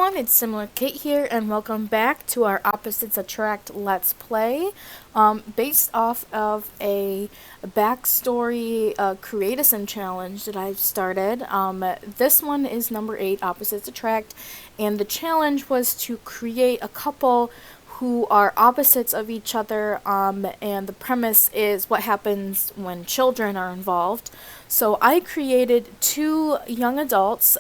everyone, it's Similar Kate here, and welcome back to our Opposites Attract Let's Play, based off of a backstory create a sim challenge that I've started. This one is number 8, Opposites Attract, and the challenge was to create a couple who are opposites of each other, and the premise is what happens when children are involved. So I created two young adults,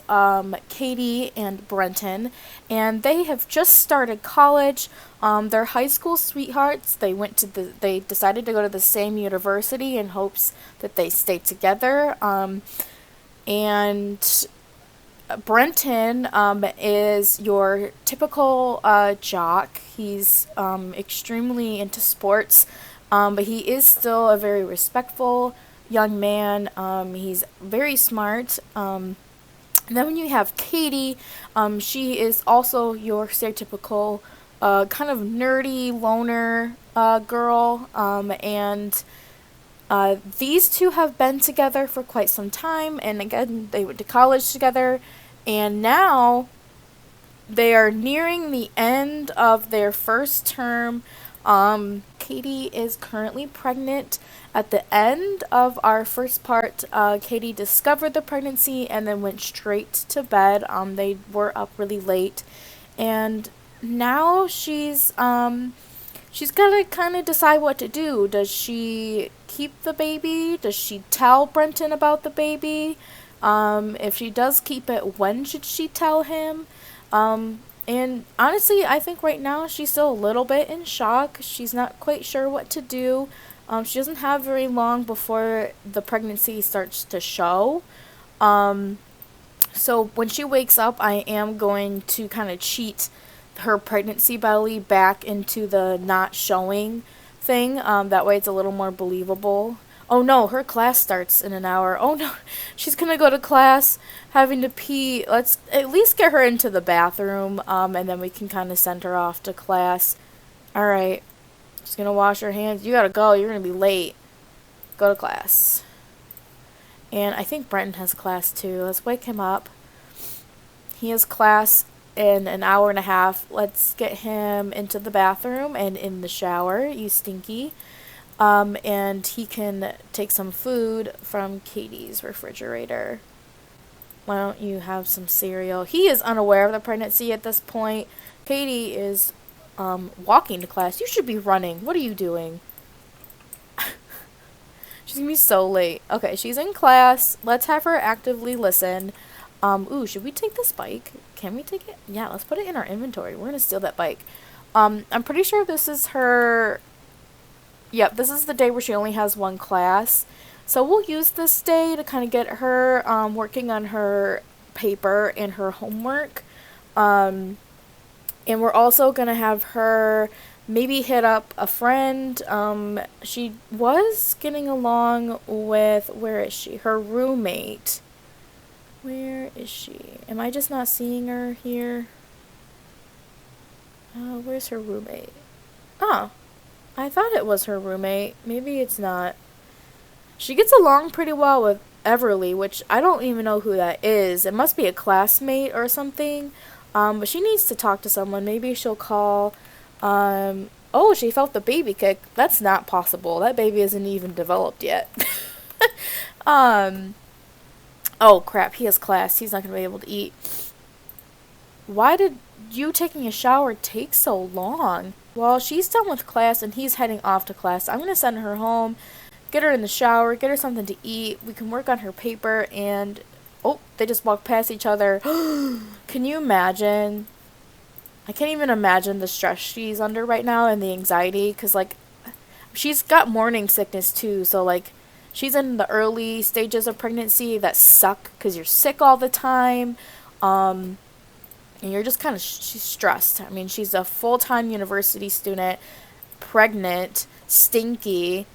Katie and Brenton, and they have just started college. They're high school sweethearts. They decided to go to the same university in hopes that they stay together. And Brenton is your typical jock. He's extremely into sports, but he is still a very respectful young man. He's very smart. And then when you have Katie, she is also your stereotypical kind of nerdy loner girl. And these two have been together for quite some time, and again, they went to college together, and now they are nearing the end of their first term. Katie is currently pregnant. At the end of our first part, Katie discovered the pregnancy and then went straight to bed. They were up really late, and now she's gotta kind of decide what to do. Does she keep the baby? Does she tell Brenton about the baby? If she does keep it, when should she tell him? And honestly, I think right now she's still a little bit in shock. She's not quite sure what to do. She doesn't have very long before the pregnancy starts to show. So when she wakes up, I am going to kind of cheat her pregnancy belly back into the not showing thing. That way it's a little more believable. Oh no, her class starts in an hour. Oh no, she's gonna go to class having to pee. Let's at least get her into the bathroom, and then we can kind of send her off to class. Alright, she's gonna wash her hands. You gotta go, you're gonna be late. Go to class. And I think Brenton has class too. Let's wake him up. He has class in an hour and a half. Let's get him into the bathroom and in the shower, you stinky. And he can take some food from Katie's refrigerator. Why don't you have some cereal? He is unaware of the pregnancy at this point. Katie is walking to class. You should be running. What are you doing? She's gonna be so late. Okay, she's in class. Let's have her actively listen. Ooh, should we take this bike? Can we take it? Yeah, let's put it in our inventory. We're gonna steal that bike. I'm pretty sure this is her... Yep, this is the day where she only has one class. So we'll use this day to kind of get her working on her paper and her homework. And we're also going to have her maybe hit up a friend. She was getting along with, where is she? Her roommate. Where is she? Am I just not seeing her here? Where's her roommate? Oh. I thought it was her roommate. Maybe it's not. She gets along pretty well with Everly, which I don't even know who that is. It must be a classmate or something. But she needs to talk to someone. Maybe she'll call. Oh, she felt the baby kick. That's not possible. That baby isn't even developed yet. Oh, crap. He has class. He's not going to be able to eat. Why did you taking a shower take so long? Well, she's done with class and he's heading off to class. I'm going to send her home, get her in the shower, get her something to eat. We can work on her paper and... Oh, they just walked past each other. Can you imagine? I can't even imagine the stress she's under right now and the anxiety. Because, like, she's got morning sickness too. So, like, she's in the early stages of pregnancy that suck because you're sick all the time. And you're just kind of, she's stressed. I mean, she's a full-time university student, pregnant, stinky,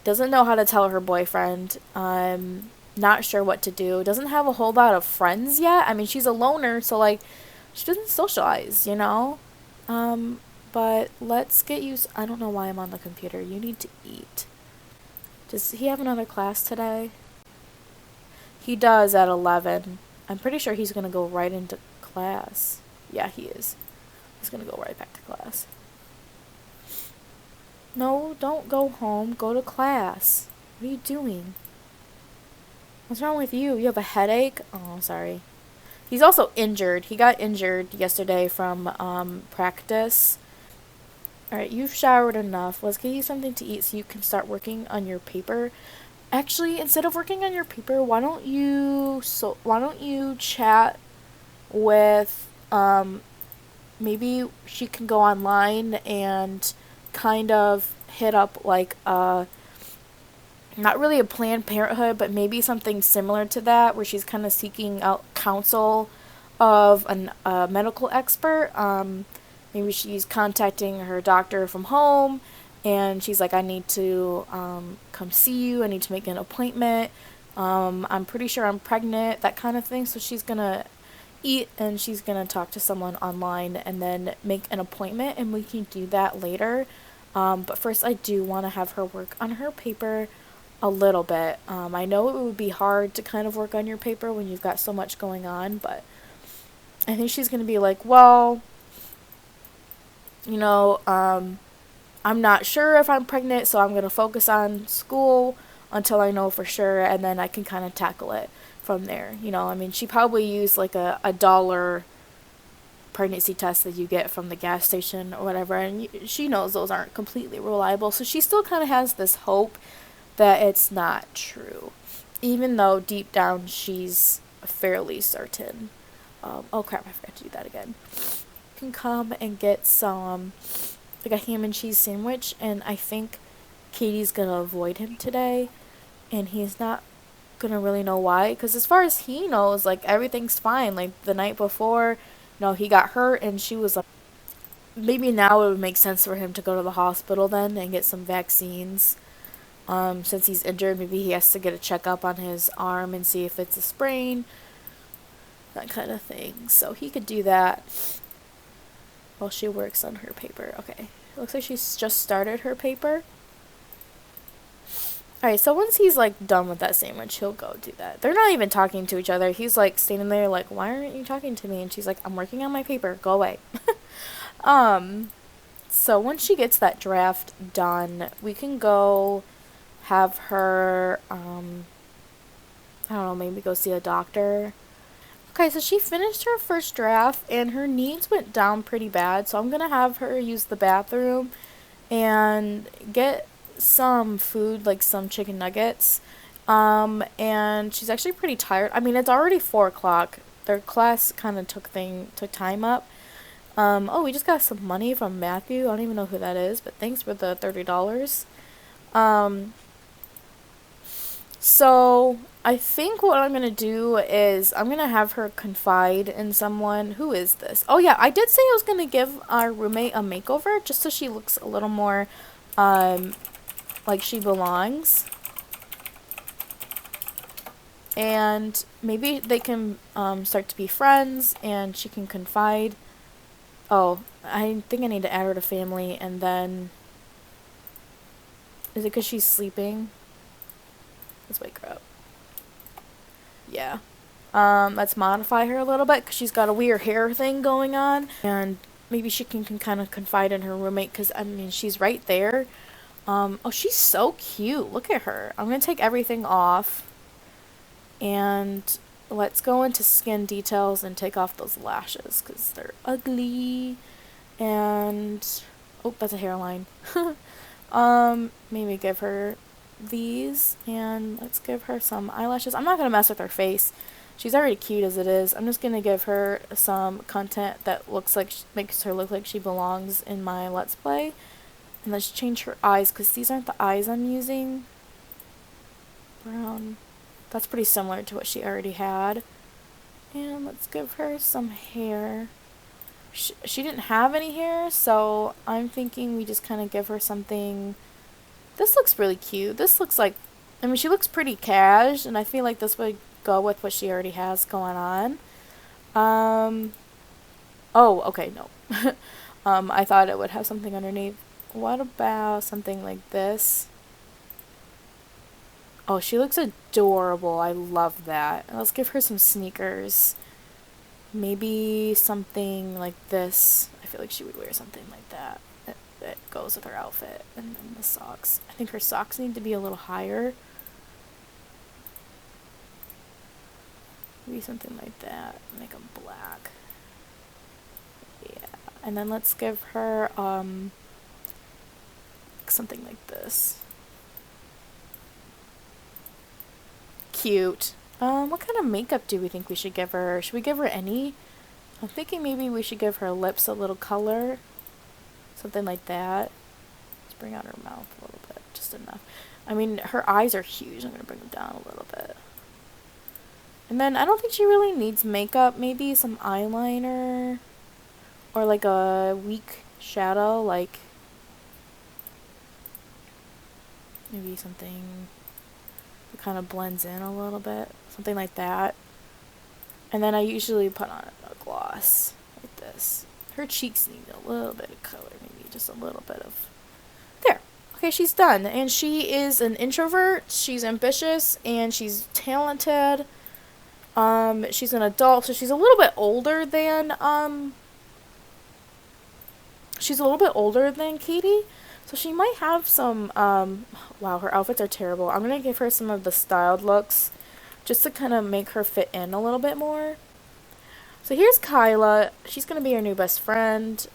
doesn't know how to tell her boyfriend, not sure what to do, doesn't have a whole lot of friends yet. I mean, she's a loner, so, like, she doesn't socialize, you know? But let's get you, I don't know why I'm on the computer. You need to eat. Does he have another class today? He does at 11. I'm pretty sure he's going to go right into class. Yeah, he is. He's gonna go right back to class. No, don't go home. Go to class. What are you doing? What's wrong with you? You have a headache? Oh, sorry. He's also injured. He got injured yesterday from practice. Alright, you've showered enough. Let's get you something to eat so you can start working on your paper. Actually, instead of working on your paper, why don't you chat with maybe she can go online and kind of hit up like not really a Planned Parenthood, but maybe something similar to that, where she's kind of seeking out counsel of a medical expert. Maybe she's contacting her doctor from home, and she's like, I need to come see you. I need to make an appointment. I'm pretty sure I'm pregnant, that kind of thing. So she's going to eat and she's going to talk to someone online and then make an appointment, and we can do that later. But first, I do want to have her work on her paper a little bit. I know it would be hard to kind of work on your paper when you've got so much going on, but I think she's going to be like, well, I'm not sure if I'm pregnant, so I'm going to focus on school until I know for sure, and then I can kind of tackle it from there. I mean, she probably used like a dollar pregnancy test that you get from the gas station or whatever, and she knows those aren't completely reliable, so she still kind of has this hope that it's not true, even though deep down she's fairly certain. Oh crap, I forgot to do that again. Can come and get some, like a ham and cheese sandwich, and I think Katie's gonna avoid him today, and he's not gonna really know why, because as far as he knows, like, everything's fine. Like, the night before, he got hurt, and she was like, maybe now it would make sense for him to go to the hospital then and get some vaccines. Since he's injured, maybe he has to get a checkup on his arm and see if it's a sprain, that kind of thing. So he could do that while she works on her paper. Okay, it looks like she's just started her paper. Alright, so once he's like done with that sandwich, he'll go do that. They're not even talking to each other. He's like standing there like, why aren't you talking to me? And she's like, I'm working on my paper. Go away. So once she gets that draft done, we can go have her, I don't know, maybe go see a doctor. Okay, so she finished her first draft, and her needs went down pretty bad, so I'm going to have her use the bathroom and get some food, like some chicken nuggets. And she's actually pretty tired. I mean, it's already 4 o'clock. Their class kind of took time up. Oh, we just got some money from Matthew. I don't even know who that is, but thanks for the $30. So I think what I'm going to do is I'm going to have her confide in someone. Who is this? Oh yeah, I did say I was going to give our roommate a makeover just so she looks a little more like she belongs. And maybe they can start to be friends and she can confide. Oh, I think I need to add her to family, and then... Is it because she's sleeping? Let's wake her up. Yeah. Let's modify her a little bit because she's got a weird hair thing going on. And maybe she can kind of confide in her roommate because, I mean, she's right there. Oh, she's so cute. Look at her. I'm going to take everything off. And let's go into skin details and take off those lashes because they're ugly. And, oh, that's a hairline. Maybe give her these, and let's give her some eyelashes. I'm not going to mess with her face. She's already cute as it is. I'm just going to give her some content that makes her look like she belongs in my Let's Play. And let's change her eyes, because these aren't the eyes I'm using. Brown. That's pretty similar to what she already had. And let's give her some hair. She didn't have any hair, so I'm thinking we just kind of give her something. This looks really cute. This looks like, I mean, she looks pretty cash, and I feel like this would go with what she already has going on. Oh, okay, no. I thought it would have something underneath. What about something like this? Oh, she looks adorable. I love that. Let's give her some sneakers. Maybe something like this. I feel like she would wear something like that. That goes with her outfit. And then the socks. I think her socks need to be a little higher. Maybe something like that. Make them black. Yeah. And then let's give her something like this. Cute. What kind of makeup do we think we should give her? Should we give her any? I'm thinking maybe we should give her lips a little color. Something like that. Let's bring out her mouth a little bit. Just enough. I mean, her eyes are huge. I'm going to bring them down a little bit. And then I don't think she really needs makeup. Maybe some eyeliner. Or like a weak shadow. Like maybe something that kind of blends in a little bit. Something like that. And then I usually put on a gloss like this. Her cheeks need a little bit of color. Maybe just a little bit of... There. Okay, she's done. And she is an introvert. She's ambitious. And she's talented. She's an adult. So she's a little bit older than... She's a little bit older than Katie. So she might have some... wow, her outfits are terrible. I'm going to give her some of the styled looks. Just to kind of make her fit in a little bit more. So here's Kyla. She's going to be our new best friend.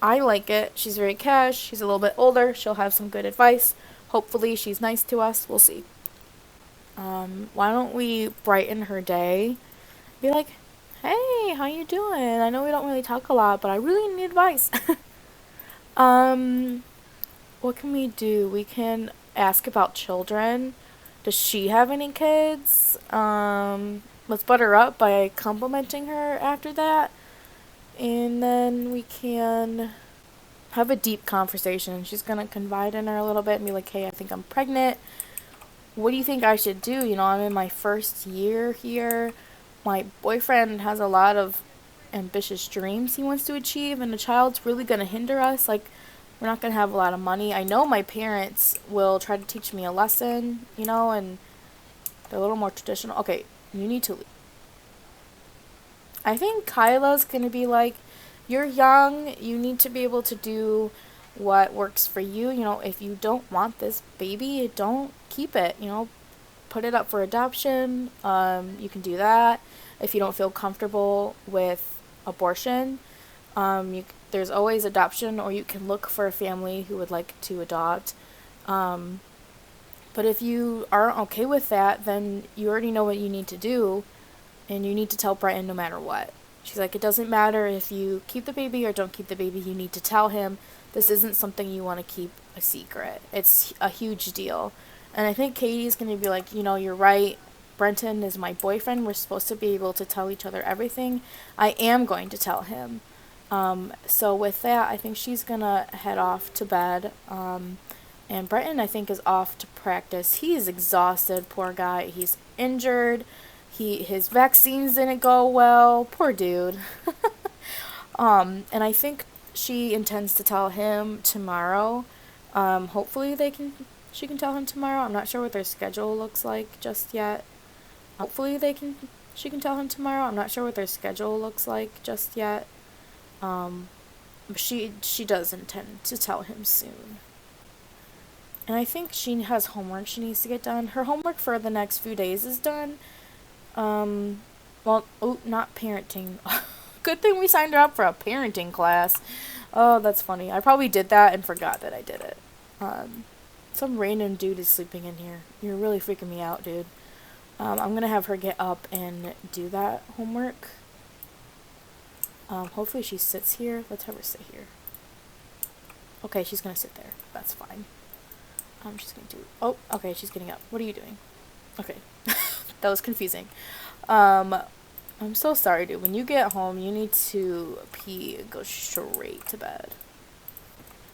I like it. She's very cash. She's a little bit older. She'll have some good advice. Hopefully she's nice to us. We'll see. Why don't we brighten her day? Be like, hey, how you doing? I know we don't really talk a lot, but I really need advice. What can we do? We can ask about children. Does she have any kids? Let's butter her up by complimenting her after that. And then we can have a deep conversation. She's going to confide in her a little bit and be like, hey, I think I'm pregnant. What do you think I should do? You know, I'm in my first year here. My boyfriend has a lot of ambitious dreams he wants to achieve, and the child's really going to hinder us. Like, we're not going to have a lot of money. I know my parents will try to teach me a lesson, you know, and they're a little more traditional. Okay, you need to leave. I think Kyla's going to be like, you're young, you need to be able to do what works for you. You know, if you don't want this baby, don't keep it, you know, put it up for adoption. You can do that. If you don't feel comfortable with abortion, there's always adoption, or you can look for a family who would like to adopt. But if you aren't okay with that, then you already know what you need to do, and you need to tell Brenton no matter what. She's like, it doesn't matter if you keep the baby or don't keep the baby, you need to tell him. This isn't something you want to keep a secret. It's a huge deal. And I think Katie's going to be like, you know, you're right. Brenton is my boyfriend. We're supposed to be able to tell each other everything. I am going to tell him. So with that, I think she's going to head off to bed. And Brenton, I think, is off to practice. He is exhausted, poor guy. He's injured. His vaccines didn't go well. Poor dude. And I think she intends to tell him tomorrow. Hopefully she can tell him tomorrow. I'm not sure what their schedule looks like just yet. Hopefully she can tell him tomorrow. I'm not sure what their schedule looks like just yet. But she does intend to tell him soon. And I think she has homework she needs to get done. Her homework for the next few days is done. Not parenting. Good thing we signed her up for a parenting class. Oh, that's funny. I probably did that and forgot that I did it. Some random dude is sleeping in here. You're really freaking me out, dude. I'm gonna have her get up and do that homework. Hopefully she sits here. Let's have her sit here. Okay, she's gonna sit there. That's fine. I'm just gonna do... Oh, okay, she's getting up. What are you doing? Okay. That was confusing. I'm so sorry, dude. When you get home, you need to pee and go straight to bed.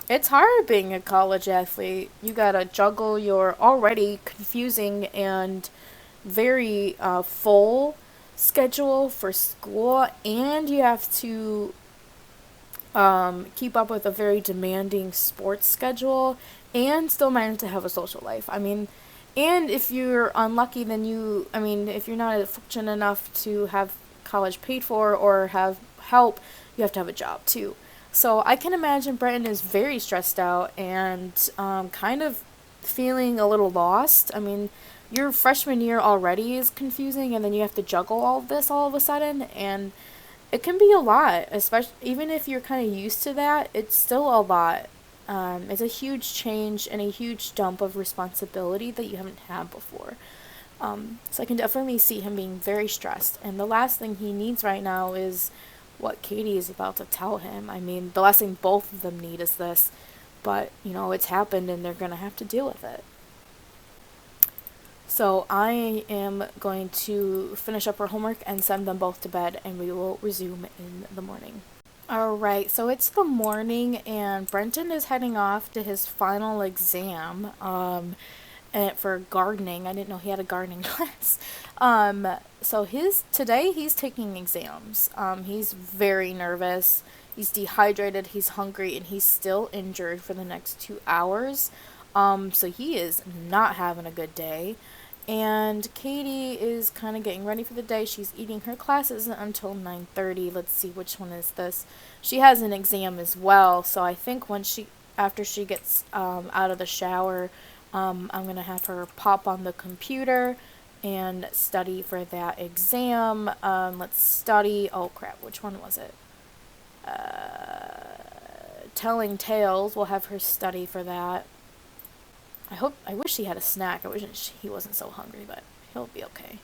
It's hard being a college athlete. You gotta juggle your already confusing and very full schedule for school, and you have to keep up with a very demanding sports schedule and still manage to have a social life. I mean, and if you're unlucky, then if you're not fortunate enough to have college paid for or have help, you have to have a job too. So I can imagine Brenton is very stressed out and kind of feeling a little lost. I mean, your freshman year already is confusing, and then you have to juggle all of this all of a sudden, and it can be a lot, especially even if you're kind of used to that, it's still a lot. It's a huge change and a huge dump of responsibility that you haven't had before. So I can definitely see him being very stressed. And the last thing he needs right now is what Katie is about to tell him. I mean, the last thing both of them need is this. But, it's happened and they're going to have to deal with it. So I am going to finish up our homework and send them both to bed, and we will resume in the morning. Alright, so it's the morning and Brenton is heading off to his final exam and for gardening. I didn't know he had a gardening class. So today he's taking exams. He's very nervous. He's dehydrated, he's hungry, and he's still injured for the next 2 hours. So he is not having a good day. And Katie is kind of getting ready for the day. She's eating her classes until 9:30. Let's see, which one is this? She has an exam as well. So I think after she gets out of the shower, I'm going to have her pop on the computer and study for that exam. Let's study. Oh crap, which one was it? Telling tales. We'll have her study for that. I wish he had a snack. I wish he wasn't so hungry, but he'll be okay.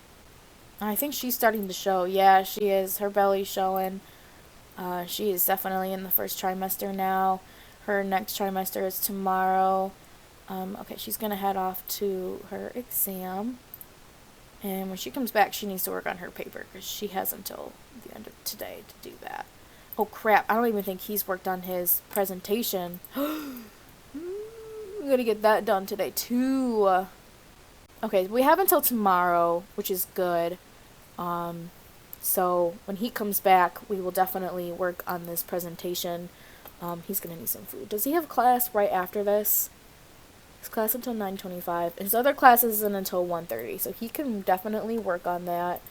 I think she's starting to show. Yeah, she is. Her belly's showing. She is definitely in the first trimester now. Her next trimester is tomorrow. Okay, she's going to head off to her exam. And when she comes back, she needs to work on her paper because she has until the end of today to do that. Oh crap, I don't even think he's worked on his presentation. I'm gonna get that done today too. Okay, we have until tomorrow, which is good. So when he comes back, we will definitely work on this presentation. He's gonna need some food. Does he have class right after this? His class until 9:25. His other class isn't until 1:30, so he can definitely work on that.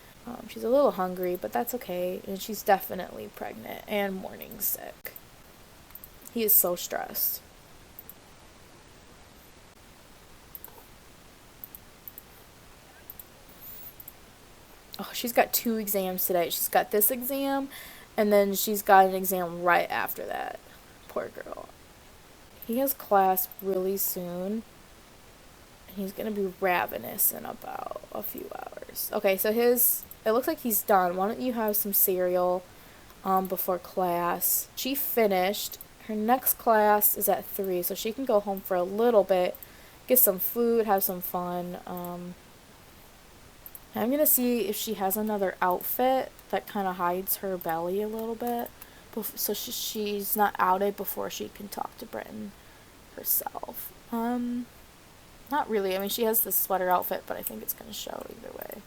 She's a little hungry, but that's okay. And she's definitely pregnant and morning sick. He is so stressed. Oh, she's got 2 exams today. She's got this exam, and then she's got an exam right after that. Poor girl. He has class really soon. And he's going to be ravenous in about a few hours. Okay, so it looks like he's done. Why don't you have some cereal before class? She finished. Her next class is at 3, so she can go home for a little bit, get some food, have some fun. I'm going to see if she has another outfit that kind of hides her belly a little bit, so she's not outed before she can talk to Brenton herself. Not really. I mean, she has this sweater outfit, but I think it's going to show either way.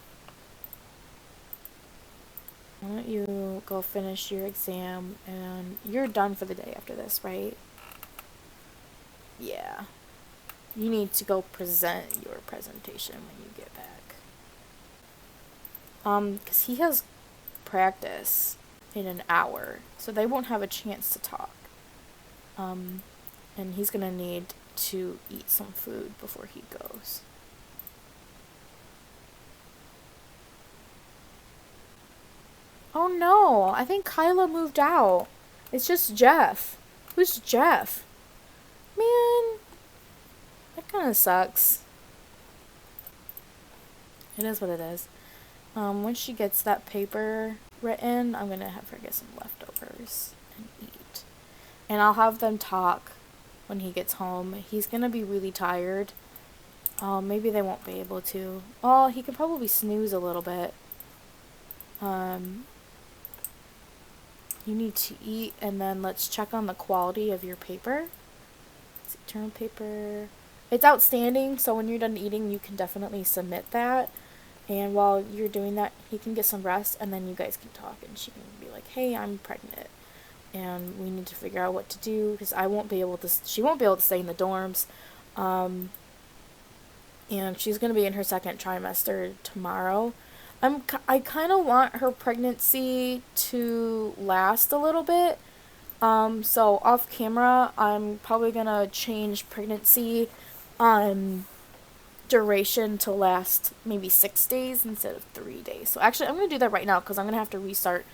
Why don't you go finish your exam, and you're done for the day after this, right? Yeah. You need to go present your presentation when you get back. Because he has practice in an hour, so they won't have a chance to talk. And he's gonna need to eat some food before he goes. Oh no, I think Kyla moved out. It's just Jeff. Who's Jeff? Man, that kind of sucks. It is what it is. Once she gets that paper written, I'm gonna have her get some leftovers and eat. And I'll have them talk when he gets home. He's gonna be really tired. Maybe they won't be able to. Oh, he could probably snooze a little bit. You need to eat, and then let's check on the quality of your paper. Let's see, term paper. It's outstanding, so when you're done eating, you can definitely submit that. And while you're doing that, he can get some rest, and then you guys can talk, and she can be like, hey, I'm pregnant, and we need to figure out what to do, because she won't be able to stay in the dorms, and she's going to be in her second trimester tomorrow, I kind of want her pregnancy to last a little bit. So off camera, I'm probably gonna change pregnancy duration to last maybe 6 days instead of 3 days. So actually, I'm gonna do that right now because I'm gonna have to restart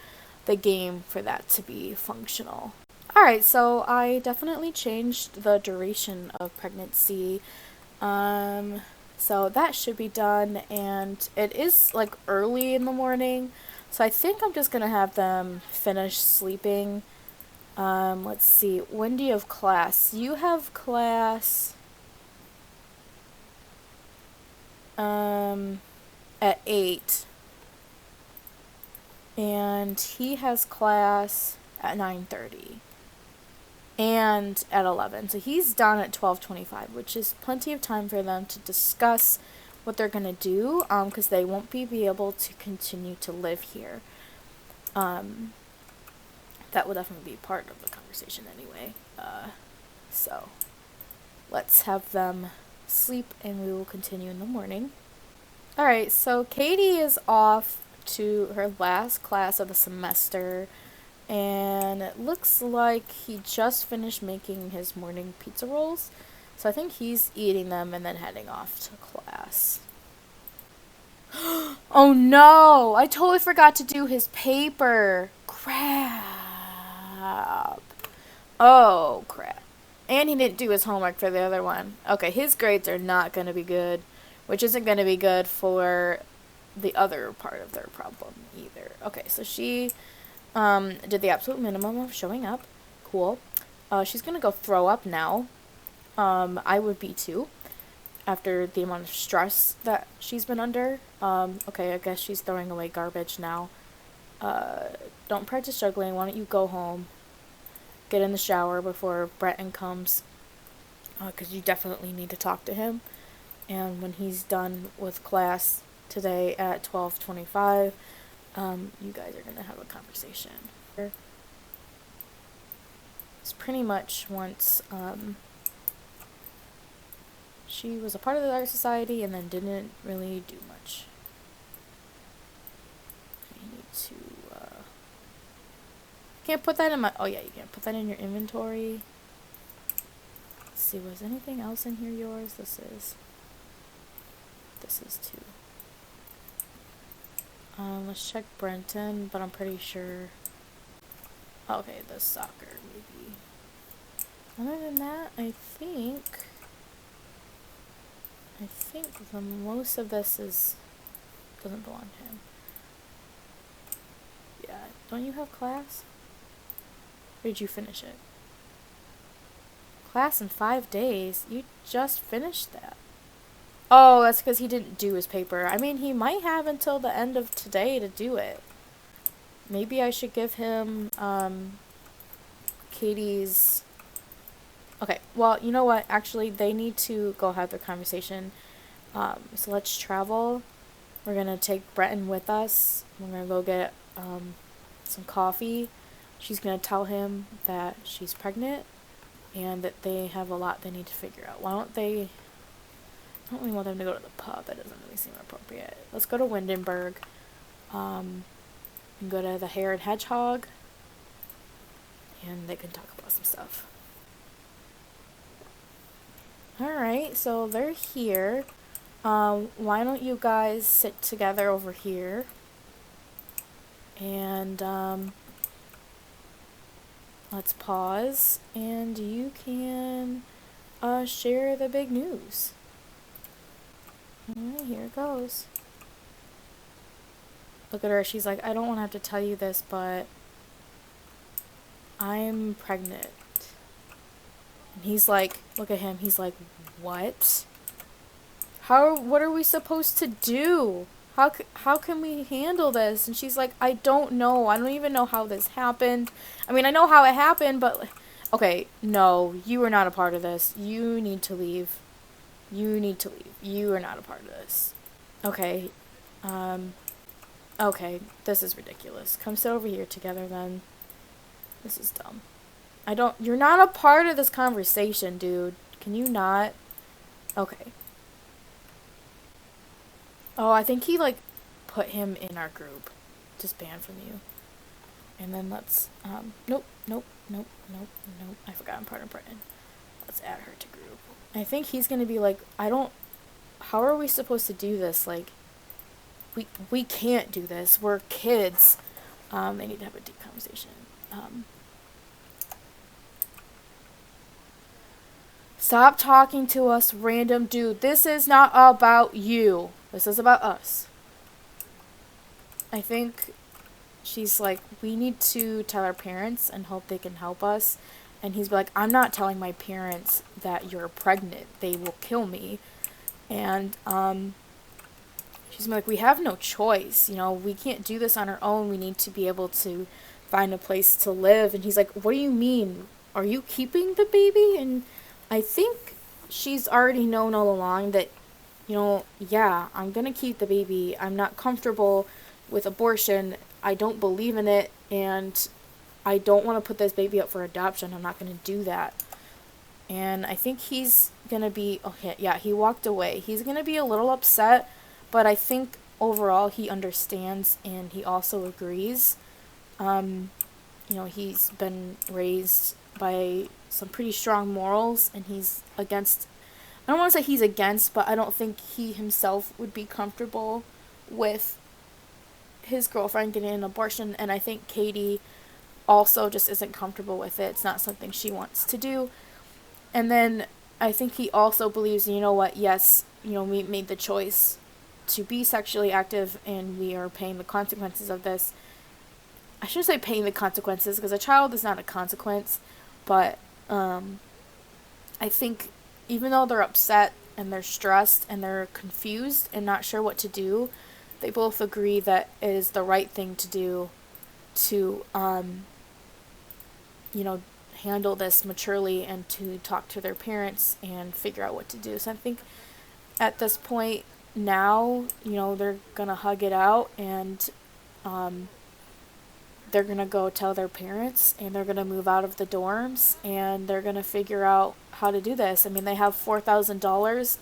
the game for that to be functional. Alright, so I definitely changed the duration of pregnancy. So that should be done, and it is like early in the morning, so I think I'm just gonna have them finish sleeping. Let's see, when do you have class? You have class, at 8, and he has class at 9:30. And at 11. So he's done at 12:25, which is plenty of time for them to discuss what they're going to do, because they won't be able to continue to live here. That will definitely be part of the conversation anyway. So let's have them sleep and we will continue in the morning. Alright, so Katie is off to her last class of the semester. And it looks like he just finished making his morning pizza rolls. So I think he's eating them and then heading off to class. Oh no! I totally forgot to do his paper. Crap. Oh, crap. And he didn't do his homework for the other one. Okay, his grades are not going to be good, which isn't going to be good for the other part of their problem either. Okay, so she did the absolute minimum of showing up. Cool. She's gonna go throw up now. I would be too, after the amount of stress that she's been under. Okay, I guess she's throwing away garbage now. Don't practice juggling. Why don't you go home? Get in the shower before Brenton comes. Because you definitely need to talk to him. And when he's done with class today at 12:25, you guys are gonna have a conversation. It's pretty much once she was a part of the art society and then didn't really do much. I need to can't put that in my, oh yeah, you can put that in your inventory. Let's see, was anything else in here yours? This is too. Let's check Brenton, but I'm pretty sure. Okay, the soccer, maybe. Other than that, I think the most of this doesn't belong to him. Yeah, don't you have class? Or did you finish it? Class in 5 days? You just finished that. Oh, that's because he didn't do his paper. I mean, he might have until the end of today to do it. Maybe I should give him, Katie's... Okay, well, you know what? Actually, they need to go have their conversation. So let's travel. We're gonna take Brenton with us. We're gonna go get, some coffee. She's gonna tell him that she's pregnant and that they have a lot they need to figure out. Why don't they... I don't really want them to go to the pub. That doesn't really seem appropriate. Let's go to Windenburg. And go to the Hare and Hedgehog. And they can talk about some stuff. Alright, so they're here. Why don't you guys sit together over here? And, let's pause. And you can, share the big news. Alright, here it goes. Look at her, she's like, I don't want to have to tell you this, but I'm pregnant. And he's like, look at him, he's like, what? What are we supposed to do? How can we handle this? And she's like, I don't know. I don't even know how this happened. I mean, I know how it happened, but okay, no, you are not a part of this. You need to leave. You need to leave. You are not a part of this. Okay. Okay, this is ridiculous. Come sit over here together then. This is dumb. You're not a part of this conversation, dude. Can you not? Okay. Oh, I think he, like, put him in our group. Just ban from you. And then let's, nope. I forgot I'm part of Brenton. Let's add her to group. I think he's gonna be like, how are we supposed to do this? Like, we can't do this. We're kids. They need to have a deep conversation. Stop talking to us, random dude. This is not about you. This is about us. I think she's like, we need to tell our parents and hope they can help us. And he's like, I'm not telling my parents that you're pregnant. They will kill me. And she's like, we have no choice. You know, we can't do this on our own. We need to be able to find a place to live. And he's like, what do you mean? Are you keeping the baby? And I think she's already known all along that, you know, yeah, I'm going to keep the baby. I'm not comfortable with abortion. I don't believe in it, and I don't want to put this baby up for adoption. I'm not going to do that. And I think he's going to be, okay, yeah, he walked away. He's going to be a little upset, but I think overall he understands and he also agrees. You know, he's been raised by some pretty strong morals, and he's against, I don't want to say he's against, but I don't think he himself would be comfortable with his girlfriend getting an abortion, and I think Katie also just isn't comfortable with it. It's not something she wants to do. And then I think he also believes, you know what, yes, you know, we made the choice to be sexually active, and we are paying the consequences of this. I shouldn't say paying the consequences, because a child is not a consequence, but I think even though they're upset and they're stressed and they're confused and not sure what to do, they both agree that it is the right thing to do to, you know, handle this maturely and to talk to their parents and figure out what to do. So I think at this point now, you know, they're going to hug it out, and they're going to go tell their parents, and they're going to move out of the dorms, and they're going to figure out how to do this. I mean, they have $4,000.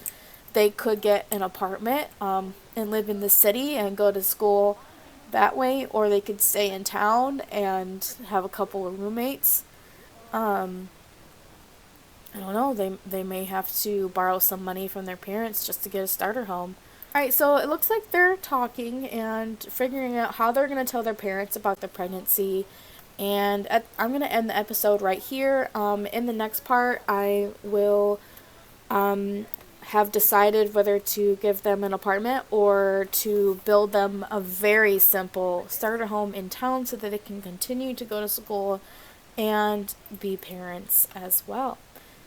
They could get an apartment and live in the city and go to school that way, or they could stay in town and have a couple of roommates. I don't know, they may have to borrow some money from their parents just to get a starter home. Alright, so it looks like they're talking and figuring out how they're going to tell their parents about the pregnancy. And I'm going to end the episode right here. In the next part, I will have decided whether to give them an apartment or to build them a very simple starter home in town so that they can continue to go to school and be parents as well.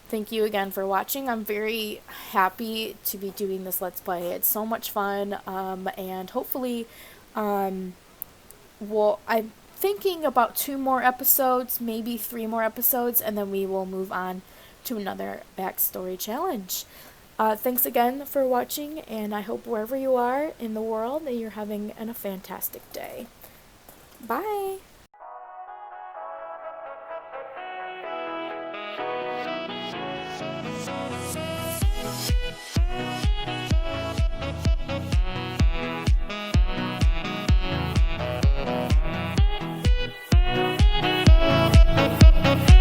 Thank you again for watching. I'm very happy to be doing this Let's Play. It's so much fun, and hopefully, I'm thinking about 2 more episodes, maybe 3 more episodes, and then we will move on to another backstory challenge. Thanks again for watching, and I hope wherever you are in the world that you're having a fantastic day. Bye!